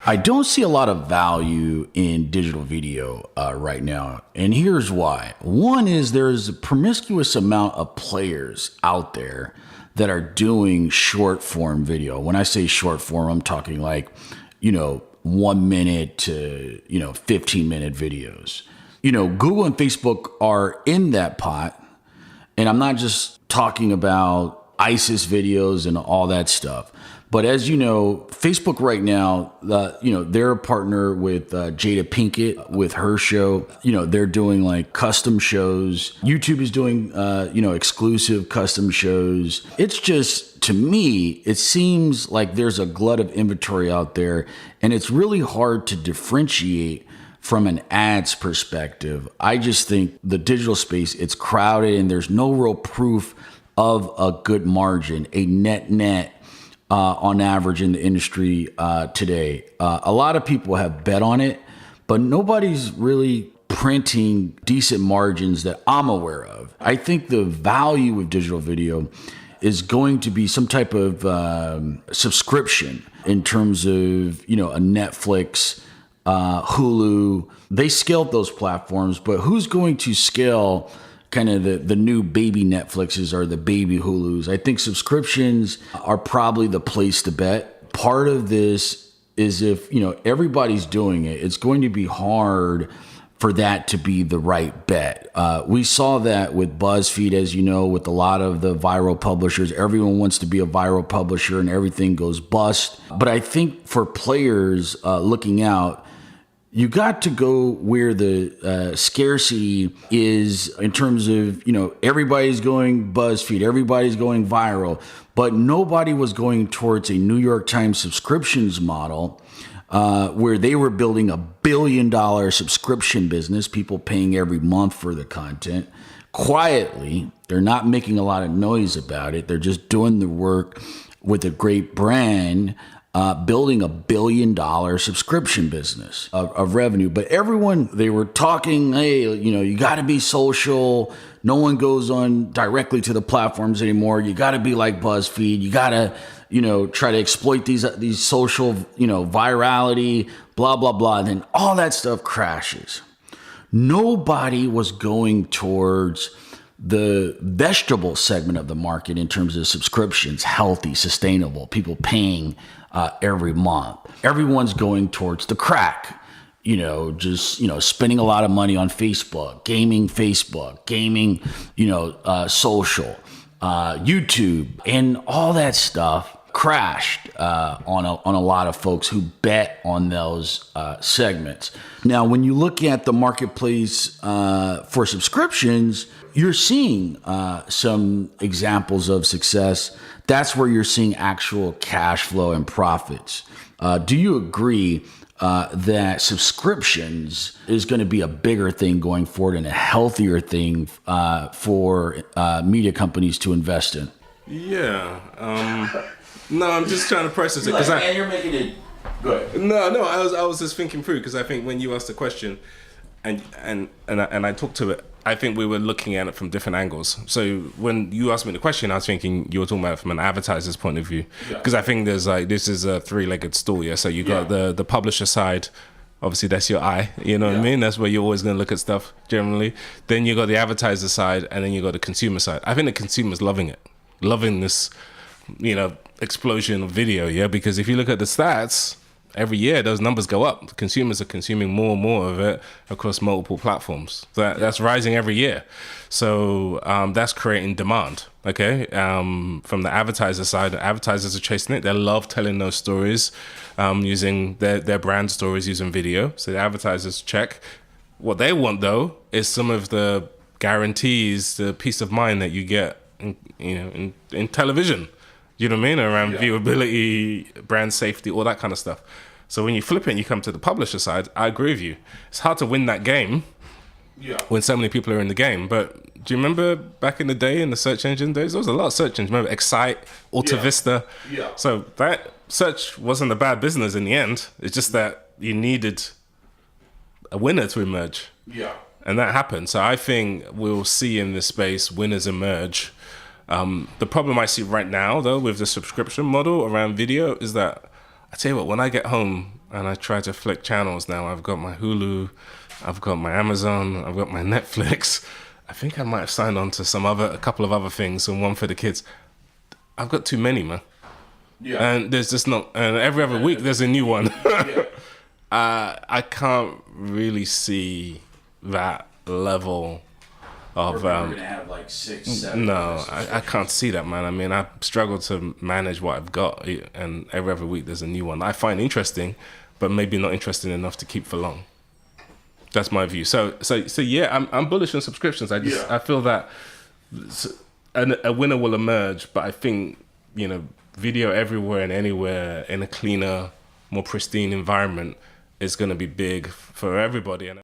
I don't see a lot of value in digital video right now. And here's why. One is there's a promiscuous amount of players out there that are doing short form video. When I say short form, I'm talking like, 1 minute to, 15-minute videos. Google and Facebook are in that pot. And I'm not just talking about ISIS videos and all that stuff. But as you know, Facebook right now, they're a partner with Jada Pinkett with her show. They're doing like custom shows. YouTube is doing, exclusive custom shows. It's just, to me, it seems like there's a glut of inventory out there, and it's really hard to differentiate from an ads perspective. I just think the digital space, it's crowded, and there's no real proof of a good margin, a net on average in the industry today. A lot of people have bet on it, but nobody's really printing decent margins that I'm aware of. I think the value of digital video is going to be some type of subscription in terms of, a Netflix, Hulu. They scaled those platforms, but who's going to scale kind of the new baby Netflixes or the baby Hulus? I think subscriptions are probably the place to bet. Part of this is if, everybody's doing it, it's going to be hard for that to be the right bet. We saw that with BuzzFeed, as you know, with a lot of the viral publishers. Everyone wants to be a viral publisher and everything goes bust. But I think for players looking out, you got to go where the scarcity is in terms of, everybody's going BuzzFeed, everybody's going viral, but nobody was going towards a New York Times subscriptions model where they were building $1 billion subscription business, people paying every month for the content. Quietly, they're not making a lot of noise about it. They're just doing the work with a great brand, building $1 billion subscription business of revenue. But everyone, they were talking, hey, you got to be social. No one goes on directly to the platforms anymore. You got to be like BuzzFeed. You got to, try to exploit these social, virality, blah, blah, blah. And then all that stuff crashes. Nobody was going towards the vegetable segment of the market in terms of subscriptions, healthy, sustainable, people paying every month. Everyone's going towards the crack, spending a lot of money on Facebook, gaming, social, YouTube, and all that stuff crashed on a lot of folks who bet on those segments. Now, when you look at the marketplace for subscriptions, you're seeing some examples of success. That's where you're seeing actual cash flow and profits. Do you agree that subscriptions is going to be a bigger thing going forward and a healthier thing for media companies to invest in? Yeah. No, I'm just trying to process it because you're making it good. No, I was just thinking through because I think when you asked the question, and I talked to it, I think we were looking at it from different angles. So when you asked me the question, I was thinking you were talking about it from an advertiser's point of view, because I think there's this is a three-legged stool. Yeah, so you got the publisher side. Obviously, that's your eye. You know what I mean? That's where you're always going to look at stuff generally. Then you got the advertiser side, and then you got the consumer side. I think the consumer's loving it, loving this, explosion of video. Yeah, because if you look at the stats, every year those numbers go up. Consumers are consuming more and more of it across multiple platforms. That's rising every year. So that's creating demand. Okay, from the advertiser side, advertisers are chasing it. They love telling those stories, using their brand stories using video. So the advertisers check. What they want though is some of the guarantees, the peace of mind that you get in television. You know what I mean? Around viewability, brand safety, all that kind of stuff. So when you flip it and you come to the publisher side, I agree with you. It's hard to win that game when so many people are in the game. But do you remember back in the day, in the search engine days, there was a lot of search engines. Remember Excite, Alta Vista? Yeah. So that search wasn't a bad business in the end. It's just that you needed a winner to emerge. Yeah. And that happened. So I think we'll see in this space winners emerge. The problem I see right now, though, with the subscription model around video is that I tell you what, when I get home and I try to flick channels now, I've got my Hulu, I've got my Amazon, I've got my Netflix. I think I might have signed on to a couple of other things, and one for the kids. I've got too many, man. Yeah. And there's just not, and every other week there's a new one. Yeah. I can't really see that level of. We're gonna have like 6, 7. No, I can't see that, man. I mean, I struggle to manage what I've got, and every other week there's a new one I find interesting, but maybe not interesting enough to keep for long. That's my view. So yeah, I'm bullish on subscriptions. I feel that a winner will emerge, but I think, video everywhere and anywhere in a cleaner, more pristine environment is going to be big for everybody.